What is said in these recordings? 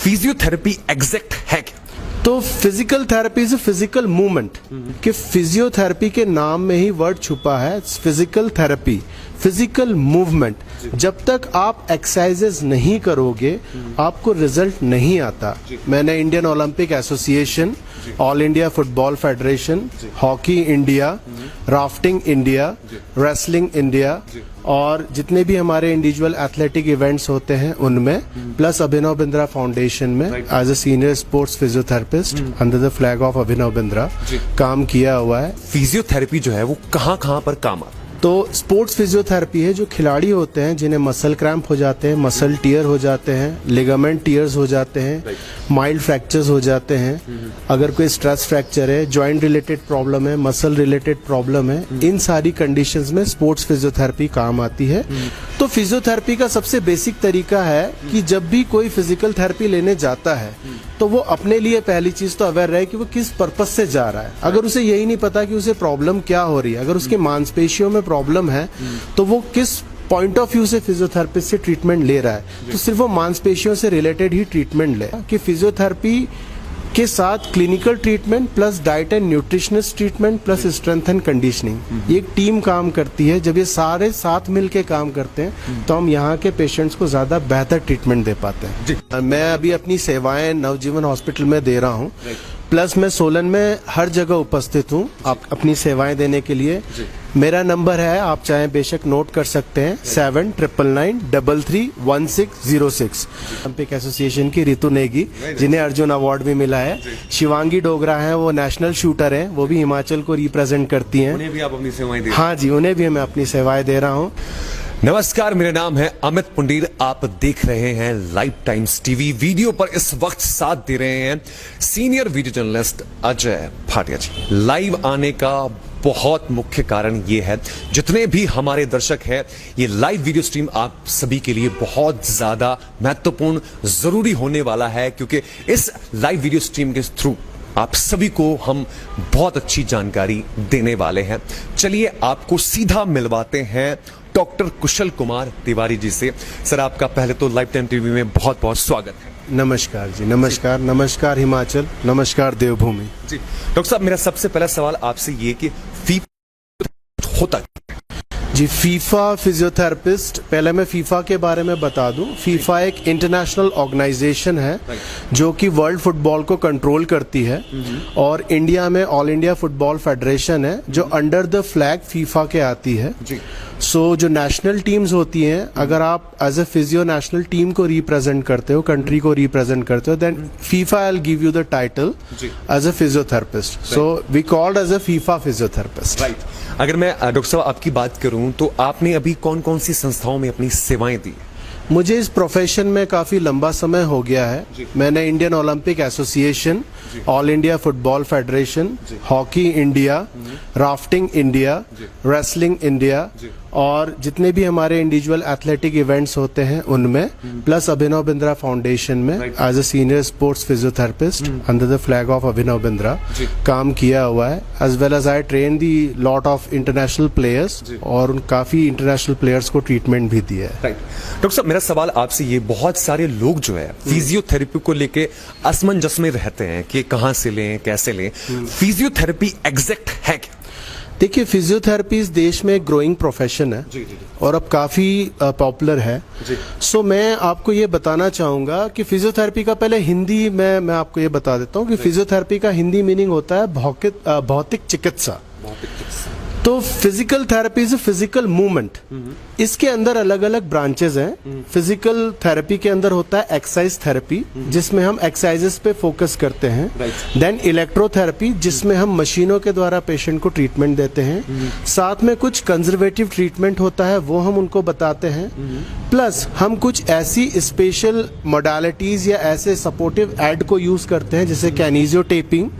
Physiotherapy exact है क्या? तो physical therapy is physical movement कि फिजियोथेरेपी के नाम में ही वर्ड छुपा है फिजिकल थेरेपी, फिजिकल मूवमेंट। जब तक आप एक्सरसाइजेस नहीं करोगे आपको रिजल्ट नहीं आता। मैंने Indian Olympic association, all India football federation, hockey India, rafting India, wrestling India और जितने भी हमारे इंडिविजुअल एथलेटिक इवेंट्स होते हैं उनमें, प्लस अभिनव बिंद्रा फाउंडेशन में as a senior sports physiotherapist under the flag of Abhinav Bindra काम किया हुआ है। फिजियोथेरेपी जो है वो कहाँ कहाँ पर काम आता है? तो स्पोर्ट्स फिजियोथेरेपी है जो खिलाड़ी होते हैं जिन्हें मसल क्रैम्प हो जाते हैं, मसल टियर हो जाते हैं, लिगामेंट टियर्स हो जाते हैं, माइल्ड फ्रैक्चर्स हो जाते हैं, अगर कोई स्ट्रेस फ्रैक्चर है, जॉइंट रिलेटेड प्रॉब्लम है, मसल रिलेटेड प्रॉब्लम है, इन सारी कंडीशंस में स्पोर्ट्स फिजियोथेरेपी काम आती है। तो फिजियोथेरेपी का सबसे बेसिक तरीका है कि जब भी कोई फिजिकल थेरेपी लेने जाता है तो वो अपने लिए पहली चीज तो अवेयर रहे कि वो किस पर्पस से जा रहा है। अगर उसे यही नहीं पता कि उसे प्रॉब्लम क्या हो रही है, अगर उसके मांसपेशियों में प्रॉब्लम है तो वो किस पॉइंट ऑफ व्यू से फिजियोथेरेपिस्ट से ट्रीटमेंट ले रहा है, तो सिर्फ वो मांसपेशियों से रिलेटेड ही ट्रीटमेंट ले। कि फिजियोथेरेपी के साथ clinical treatment plus diet and nutritionist treatment plus strength and conditioning, ये एक टीम काम करती है। जब ये सारे साथ मिलके काम करते हैं तो हम यहाँ के पेशेंट्स को ज्यादा बेहतर ट्रीटमेंट दे पाते हैं। मैं अभी अपनी सेवाएं नवजीवन हॉस्पिटल में दे रहा हूँ, प्लस मैं सोलन में हर जगह उपस्थित हूँ आप अपनी सेवाएं देने के लिए। मेरा नंबर है, आप चाहे बेशक नोट कर सकते हैं, 7999331606। ओलंपिक एसोसिएशन की रितु नेगी जिन्हें अर्जुन अवार्ड भी मिला है, शिवांगी डोगरा हैं वो नेशनल शूटर हैं, वो भी हिमाचल को रिप्रेजेंट करती हैं। उन्हें भी आप अपनी सेवाएं दे? हाँ जी, उन्हें भी मैं अपनी सेवाएं दे रहा हूँ। नमस्कार, मेरा नाम है अमित पुंडीर, आप देख रहे हैं लाइव टाइम्स टीवी। वीडियो पर इस वक्त साथ दे रहे हैं senior video journalist Ajay Bhatia ji. Live आने का बहुत मुख्य कारण ये है, जितने भी हमारे दर्शक हैं, ये लाइव वीडियो स्ट्रीम आप सभी के लिए बहुत ज्यादा महत्वपूर्ण जरूरी होने वाला है, क्योंकि इस लाइव वीडियो स्ट्रीम के थ्रू आप सभी को हम बहुत अच्छी जानकारी देने वाले हैं। चलिए आपको सीधा मिलवाते हैं डॉक्टर कुशल कुमार तिवारी जी से। सर, आपका पहले तो लाइव टाइम टीवी में बहुत बहुत स्वागत है। नमस्कार जी, नमस्कार। नमस्कार हिमाचल, नमस्कार देवभूमि जी। डॉक्टर साहब, मेरा सबसे पहला सवाल आपसे ये कि फीफा होता क्या? जी, फीफा फिजियोथेरेपिस्ट, पहले मैं फीफा के बारे में बता दूं। फीफा एक इंटरनेशनल ऑर्गेनाइजेशन है जो कि वर्ल्ड फुटबॉल को कंट्रोल करती है, और इंडिया में ऑल इंडिया फुटबॉल फेडरेशन है जो अंडर द फ्लैग फीफा के आती है। सो जो नेशनल टीम्स होती हैं, अगर आप as a physio national team को रिप्रेजेंट करते हो, कंट्री को रिप्रेजेंट करते हो, then FIFA will give you the title as a physiotherapist. So we called as a FIFA physiotherapist. Right. अगर मैं डॉक्टर साहब आपकी बात करूं तो आपने अभी कौन कौन सी संस्थाओं में अपनी सेवाएं दी? मुझे इस प्रोफेशन में काफी लंबा समय हो गया है। मैंने Indian Olympic association, all India football federation, hockey India, rafting India, wrestling India और जितने भी हमारे इंडिविजुअल एथलेटिक इवेंट्स होते हैं उनमें, प्लस अभिनव बिंद्रा फाउंडेशन में as a senior sports physiotherapist under the flag of Abhinav Bindra काम किया हुआ है। As well as I train the lot of international players और उन काफी इंटरनेशनल प्लेयर्स को ट्रीटमेंट भी दिया है। डॉक्टर साहब, मेरा सवाल आपसे ये, बहुत सारे लोग जो है फिजियोथेरेपी को लेके असमंजस में रहते हैं कि कहाँ से लें, कैसे लें। फिजियोथेरेपी एग्जैक्ट है क्या? देखिए, फिजियोथेरेपी इस देश में एक ग्रोइंग प्रोफेशन है और अब काफी पॉपुलर है। सो मैं आपको ये बताना चाहूंगा कि फिजियोथेरेपी का पहले हिंदी में मैं आपको ये बता देता हूँ कि फिजियोथेरेपी का हिंदी मीनिंग होता है भौतिक चिकित्सा। तो physical therapy is physical movement. इसके अंदर अलग अलग ब्रांचेस हैं। फिजिकल थेरेपी के अंदर होता है एक्सरसाइज थेरेपी, जिसमें हम एक्सरसाइजेस पे फोकस करते हैं। देन इलेक्ट्रोथेरेपी, जिसमें हम मशीनों के द्वारा पेशेंट को ट्रीटमेंट देते हैं। साथ में कुछ कंजर्वेटिव ट्रीटमेंट होता है, वो हम उनको बताते हैं। प्लस हम कुछ ऐसी स्पेशल मोडालिटीज या ऐसे सपोर्टिव एड को यूज करते हैं जैसे kinesio taping,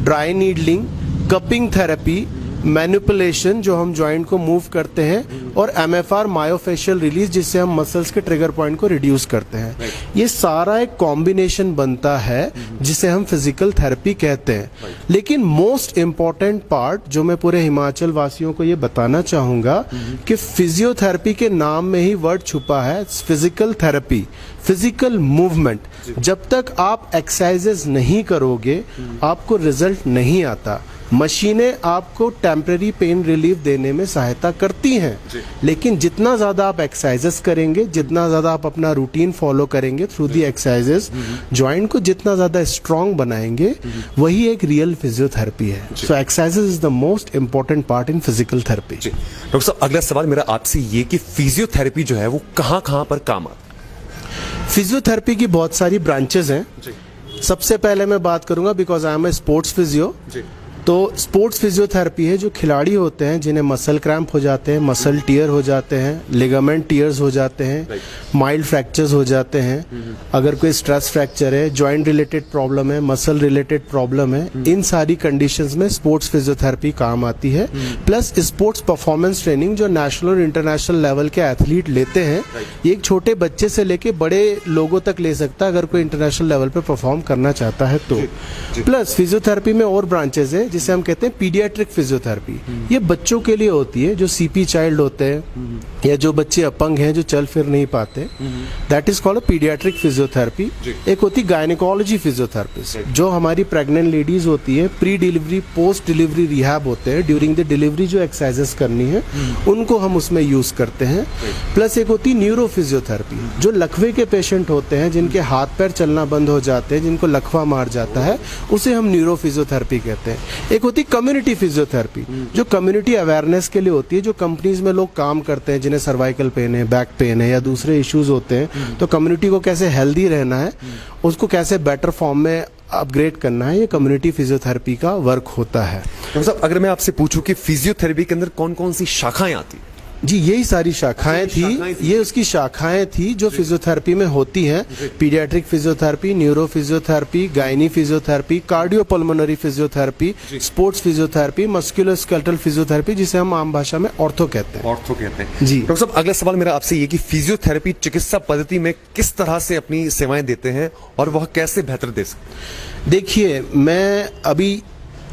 dry needling, cupping therapy, manipulation जो हम जॉइंट को मूव करते हैं, और MFR मायोफेशियल रिलीज जिससे हम मसल्स के ट्रिगर पॉइंट को रिड्यूस करते हैं। ये सारा एक कॉम्बिनेशन बनता है जिसे हम फिजिकल थेरेपी कहते हैं। लेकिन मोस्ट इंपॉर्टेंट पार्ट जो मैं पूरे हिमाचल वासियों को ये बताना चाहूंगा कि फिजियोथेरेपी के नाम में ही वर्ड छुपा है फिजिकल थेरेपी, फिजिकल मूवमेंट। जब तक आप एक्सरसाइजेस नहीं करोगे आपको रिजल्ट नहीं आता। मशीनें आपको टेम्परेरी पेन रिलीफ देने में सहायता करती हैं, लेकिन जितना ज़्यादा आप एक्सरसाइजेस करेंगे, जितना ज़्यादा आप अपना रूटीन फॉलो करेंगे थ्रू दी एक्सरसाइजेस, जॉइंट को जितना ज़्यादा स्ट्रांग बनाएंगे, वही एक रियल फिजियोथेरेपी है। So exercises is the most important part in physical therapy. Doctor साहब, अगला सवाल मेरा आपसे ये कि फिजियोथेरेपी जो है वो कहाँ कहाँ पर काम आता है? फिजियोथेरेपी की बहुत सारी ब्रांचेस हैं। सबसे पहले मैं बात करूंगा because I am a sports physio, तो स्पोर्ट्स फिजियोथेरेपी है जो खिलाड़ी होते हैं जिन्हें मसल क्रैम्प हो जाते हैं, मसल टियर हो जाते हैं, लिगामेंट टियर्स हो जाते हैं, माइल्ड फ्रैक्चर्स हो जाते हैं, अगर कोई स्ट्रेस फ्रैक्चर है, जॉइंट रिलेटेड प्रॉब्लम है, मसल रिलेटेड प्रॉब्लम है, इन सारी कंडीशंस में स्पोर्ट्स फिजियोथेरेपी काम आती है। प्लस स्पोर्ट्स परफॉर्मेंस ट्रेनिंग जो नेशनल और इंटरनेशनल लेवल के एथलीट लेते हैं, ये एक छोटे बच्चे से लेके बड़े लोगों तक ले सकता है अगर कोई इंटरनेशनल लेवल पे परफॉर्म करना चाहता है तो। प्लस फिजियोथेरेपी में और ब्रांचेस है जिसे हम कहते हैं पीडियाट्रिक फिजियोथेरेपी। ये बच्चों के लिए होती है जो सीपी चाइल्ड होते हैं या जो बच्चे अपंग हैं जो चल फिर नहीं पाते, that is called paediatric physiotherapy. एक होती गायनेकोलॉजी फिजियोथेरेपिस्ट जो हमारी प्रेग्नेंट लेडीज होती है, pre delivery post delivery rehab होते हैं, ड्यूरिंग द डिलीवरी जो एक्सरसाइजेस करनी है उनको हम उसमें यूज करते हैं। प्लस एक होती न्यूरो फिजियोथेरेपी जो लकवे के पेशेंट होते हैं जिनके हाथ पैर चलना बंद हो जाते हैं, जिनको लकवा मार जाता है, उसे हम न्यूरो फिजियोथेरेपी कहते हैं। एक होती कम्युनिटी फिजियोथेरेपी जो कम्युनिटी अवेयरनेस के लिए होती है, जो कंपनीज में लोग काम करते हैं जिन्हें सर्वाइकल पेन है, बैक पेन है या दूसरे इश्यूज होते हैं, तो कम्युनिटी को कैसे हेल्दी रहना है, उसको कैसे बेटर फॉर्म में अपग्रेड करना है, ये कम्युनिटी फिजियोथेरेपी का वर्क होता है। डॉक्टर साहब, अगर मैं आपसे पूछूं कि फिजियोथेरेपी के अंदर कौन कौन सी शाखाएं आती हैं? जी यही सारी शाखाएं थी, ये उसकी शाखाएं थी जो फिजियोथेरेपी में होती हैं। Paediatric physiotherapy, neuro physiotherapy, gynae physiotherapy, cardiopulmonary physiotherapy, sports physiotherapy, musculoskeletal physiotherapy जिसे हम आम भाषा में ऑर्थो कहते हैं। ऑर्थो कहते हैं जी। डॉक्टर साहब, अगला सवाल मेरा आपसे ये कि फिजियोथेरेपी चिकित्सा पद्धति में किस तरह से अपनी सेवाएं देते हैं और वह कैसे बेहतर दे सकते हैं? देखिए, मैं अभी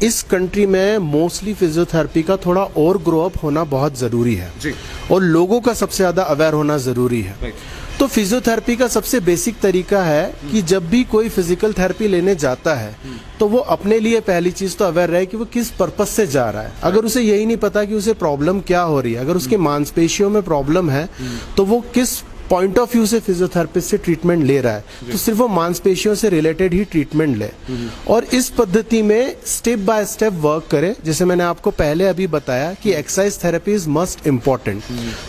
इस कंट्री में मोस्टली फिजियोथेरेपी का थोड़ा और ग्रो अप होना बहुत ज़रूरी है जी। और लोगों का सबसे ज़्यादा अवेयर होना ज़रूरी है। तो फिजियोथेरेपी का सबसे बेसिक तरीका है कि जब भी कोई फिजिकल थेरेपी लेने जाता है तो वो अपने लिए पहली चीज़ तो अवेयर रहे कि वो किस पर्पस से जा रहा है। अगर उसे यही नहीं पता कि उसे प्रॉब्लम क्या हो रही है, अगर उसके मांसपेशियों में प्रॉब्लम है तो वो किस पॉइंट ऑफ व्यू से फिजियोथेरेपिस्ट से ट्रीटमेंट ले रहा है, तो सिर्फ वो मांसपेशियों से रिलेटेड ही ट्रीटमेंट ले और इस पद्धति में स्टेप बाय स्टेप वर्क करे। जैसे मैंने आपको पहले अभी बताया कि exercise therapy is must important,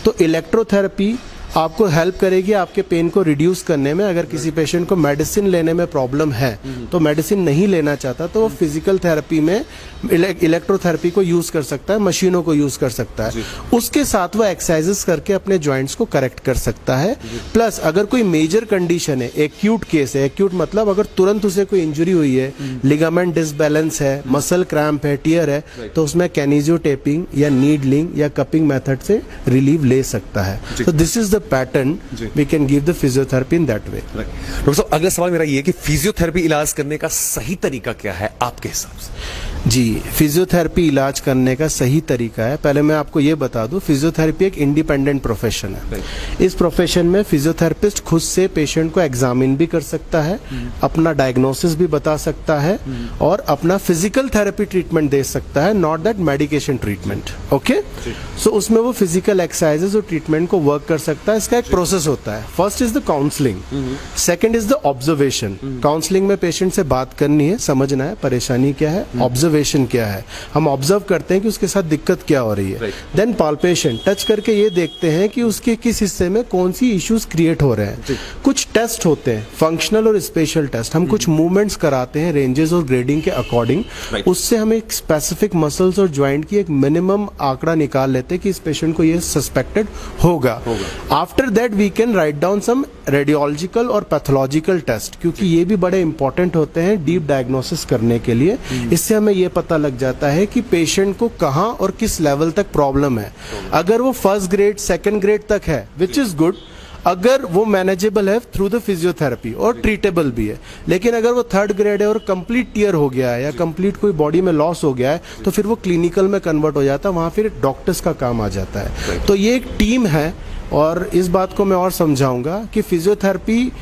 तो इलेक्ट्रोथेरेपी आपको हेल्प करेगी आपके पेन को रिड्यूस करने में। अगर किसी पेशेंट को मेडिसिन लेने में प्रॉब्लम है तो मेडिसिन नहीं लेना चाहता तो वो फिजिकल थेरेपी में इलेक्ट्रोथेरेपी को यूज कर सकता है, मशीनों को यूज कर सकता है। उसके साथ वो एक्सरसाइजेस करके अपने जॉइंट्स को करेक्ट कर सकता है। प्लस अगर कोई मेजर कंडीशन है, एक्यूट केस है, एक्यूट मतलब अगर तुरंत उसे कोई इंजरी हुई है, लिगामेंट डिसबैलेंस है, मसल क्रैम्प है, टियर है, तो उसमें कैनिजियो टेपिंग या नीडलिंग या कपिंग मेथड से रिलीव ले सकता है। तो this is the pattern we can give the physiotherapy in that way. Doctor साहब, अगला सवाल मेरा ये है कि फिजियोथेरेपी इलाज करने का सही तरीका क्या है आपके हिसाब से? जी, फिजियोथेरेपी इलाज करने का सही तरीका है, पहले मैं आपको ये बता दूं, फिजियोथेरेपी एक इंडिपेंडेंट प्रोफेशन है। इस प्रोफेशन में फिजियोथेरेपिस्ट खुद से पेशेंट को एग्जामिन भी कर सकता है, अपना डायग्नोसिस भी बता सकता है और अपना फिजिकल थेरेपी ट्रीटमेंट दे सकता है, not that medication treatment. Okay, so उसमें वो फिजिकल एक्सरसाइजेस और ट्रीटमेंट को वर्क कर सकता है। इसका एक प्रोसेस होता है, first is the counselling, second is the observation. Counselling में पेशेंट से बात करनी है, समझना है परेशानी क्या है, ऑब्जर्वेशन क्या है, हम ऑब्जर्व करते हैं कि उसके साथ दिक्कत क्या हो रही है। देन पाल्पेशन, टच करके ये देखते हैं कि उसके किस हिस्से में कौन सी इश्यूज क्रिएट हो रहे हैं। कुछ टेस्ट होते हैं, फंक्शनल और स्पेशल टेस्ट, हम कुछ मूवमेंट्स कराते हैं रेंजेस और ग्रेडिंग के अकॉर्डिंग, उससे हम एक स्पेसिफिक मसल्स और ज्वाइंट की एक मिनिमम आंकड़ा निकाल लेते हैं कि इस पेशेंट को ये सस्पेक्टेड होगा। After that we can write down some radiological और पैथोलॉजिकल टेस्ट, क्योंकि ये भी बड़े इंपॉर्टेंट होते हैं डीप डायग्नोसिस करने के लिए। इससे हमें ये पता लग जाता है कि पेशेंट को कहाँ और किस लेवल तक प्रॉब्लम है। अगर वो फर्स्ट ग्रेड सेकंड ग्रेड तक है, विच इज गुड, अगर वो मैनेजेबल है थ्रू द फिजियोथेरेपी और ट्रीटेबल भी है। लेकिन अगर वो थर्ड ग्रेड है और कंप्लीट टीयर हो गया है या कंप्लीट कोई बॉडी में लॉस हो गया है, तो फिर वो क्लिनिकल में कन्वर्ट हो जाता है, वहाँ फिर डॉक्टर्स का काम आ जाता है। तो ये एक टीम है, और इस बात को मैं और समझाऊंगा कि फिजियोथेरेपी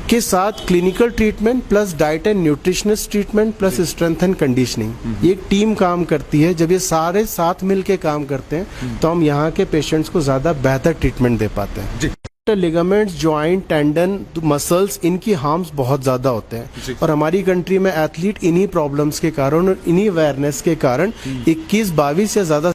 के साथ clinical treatment plus diet and nutritionist treatment plus strength and conditioning, ये एक टीम काम करती है। जब ये सारे साथ मिल के काम करते हैं तो हम यहाँ के पेशेंट्स को ज़्यादा बेहतर ट्रीटमेंट दे पाते हैं। लिगामेंट्स, जॉइंट, टेंडन, मसल्स, इनकी हार्म्स बहुत ज़्यादा होते हैं, और हमारी कंट्री में एथलीट इन्हीं प्रॉब्लम्स के कारण और इन्हीं अवेयरनेस के कारण 21-22 या ज़्यादा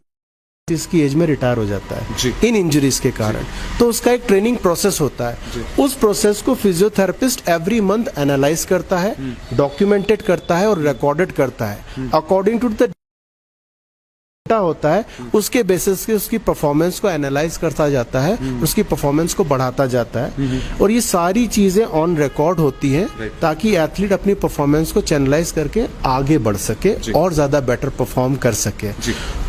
इसकी एज में रिटायर हो जाता है इन इंजरीज के कारण। तो उसका एक ट्रेनिंग प्रोसेस होता है। उस प्रोसेस को फिजियोथेरेपिस्ट एवरी मंथ एनालाइज करता है, डॉक्यूमेंटेड करता है और रिकॉर्डेड करता है। अकॉर्डिंग टू द होता है, उसके बेसिस पे उसकी परफॉर्मेंस को एनालाइज करता जाता है, उसकी परफॉर्मेंस को बढ़ाता जाता है, और ये सारी चीजें ऑन रिकॉर्ड होती हैं ताकि एथलीट अपनी परफॉर्मेंस को चैनलाइज करके आगे बढ़ सके और ज्यादा बेटर परफॉर्म कर सके।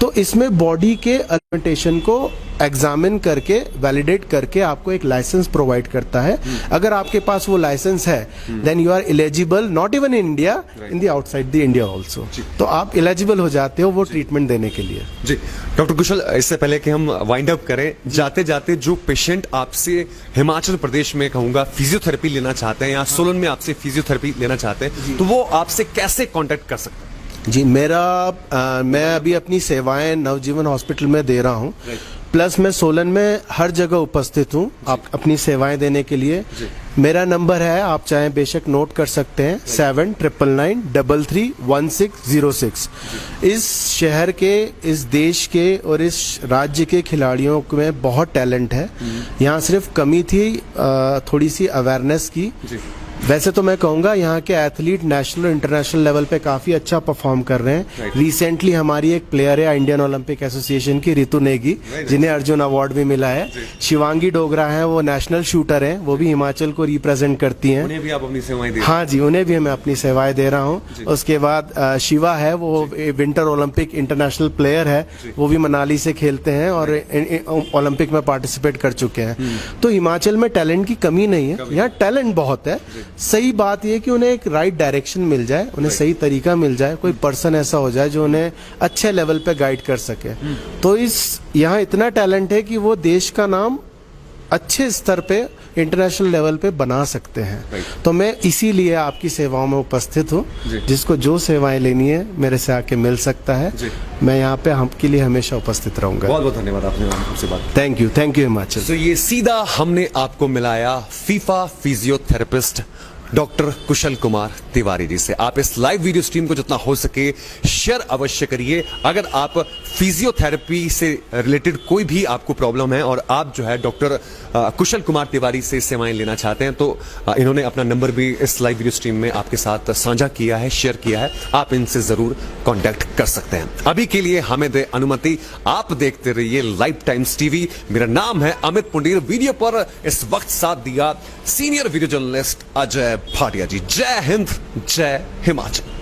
तो इसमें बॉडी के एलिमेंटेशन को एग्जामिन करके वैलिडेट करके आपको एक लाइसेंस प्रोवाइड करता है। अगर आपके पास वो लाइसेंस है, then you are eligible not even in India, in the outside the India also. तो आप एलिजिबल हो जाते हो वो ट्रीटमेंट देने के लिए। जी डॉक्टर कुशल, इससे पहले कि हम वाइंड अप करें, जाते जाते जो पेशेंट आपसे हिमाचल प्रदेश में कहूंगा फिजियोथेरेपी लेना चाहते हैं या सोलन में आपसे फिजियोथेरेपी लेना चाहते हैं, तो वो आपसे कैसे कांटेक्ट कर सकते हैं? जी, मैं अभी अपनी सेवाएं नवजीवन हॉस्पिटल में दे रहा हूँ, प्लस मैं सोलन में हर जगह उपस्थित हूँ आप अपनी सेवाएं देने के लिए। मेरा नंबर है, आप चाहें बेशक नोट कर सकते हैं, 7999331606। इस शहर के, इस देश के और इस राज्य के खिलाड़ियों में बहुत टैलेंट है। यहाँ सिर्फ कमी थी थोड़ी सी अवेयरनेस की। वैसे तो मैं कहूँगा यहाँ के एथलीट नेशनल और इंटरनेशनल लेवल पे काफ़ी अच्छा परफॉर्म कर रहे हैं। रिसेंटली हमारी एक प्लेयर है इंडियन ओलंपिक एसोसिएशन की, रितु नेगी, जिन्हें अर्जुन अवार्ड भी मिला है। शिवांगी डोगरा हैं, वो नेशनल शूटर हैं, वो भी हिमाचल को रिप्रेजेंट करती हैं। उन्हें भी आप अपनी सेवाएं दे? हाँ जी, उन्हें भी मैं अपनी सेवाएं दे रहा हूँ। उसके बाद शिवा है, वो विंटर ओलंपिक इंटरनेशनल प्लेयर है, वो भी मनाली से खेलते हैं और ओलंपिक में पार्टिसिपेट कर चुके हैं। तो हिमाचल में टैलेंट की कमी नहीं है, यहाँ टैलेंट बहुत है। सही बात यह कि उन्हें एक राइट डायरेक्शन मिल जाए, उन्हें सही तरीका मिल जाए, कोई पर्सन ऐसा हो जाए जो उन्हें अच्छे लेवल पे गाइड कर सके। तो यहाँ इतना टैलेंट है कि वो देश का नाम अच्छे स्तर पे इंटरनेशनल लेवल पे बना सकते हैं। तो मैं इसीलिए आपकी सेवाओं में उपस्थित हूँ। जिसको जो सेवाएं लेनी है मेरे से आके मिल सकता है। मैं यहाँ पे आपके लिए हमेशा उपस्थित रहूंगा। बहुत बहुत धन्यवाद आपने हमसे बात। Thank you Himachal. तो ये सीधा हमने आपको मिलाया फीफा फिजियोथेरेपिस्ट डॉक्टर कुशल कुमार तिवारी जी से। आप इस लाइव वीडियो स्ट्रीम को जितना हो सके शेयर अवश्य करिए। अगर आप फिजियोथेरेपी से रिलेटेड कोई भी आपको प्रॉब्लम है और आप जो है डॉक्टर कुशल कुमार तिवारी से सेवाएं लेना चाहते हैं, तो इन्होंने अपना नंबर भी इस लाइव वीडियो स्ट्रीम में आपके साथ साझा किया है, शेयर किया है। आप इनसे जरूर कांटेक्ट कर सकते हैं। अभी के लिए हमें दे अनुमति, आप देखते रहिए लाइव टाइम्स टीवी। मेरा नाम है अमित पुंडीर। वीडियो पर इस वक्त साथ दिया senior video journalist Ajay Bhatia ji. जय हिंद, जय हिमाचल।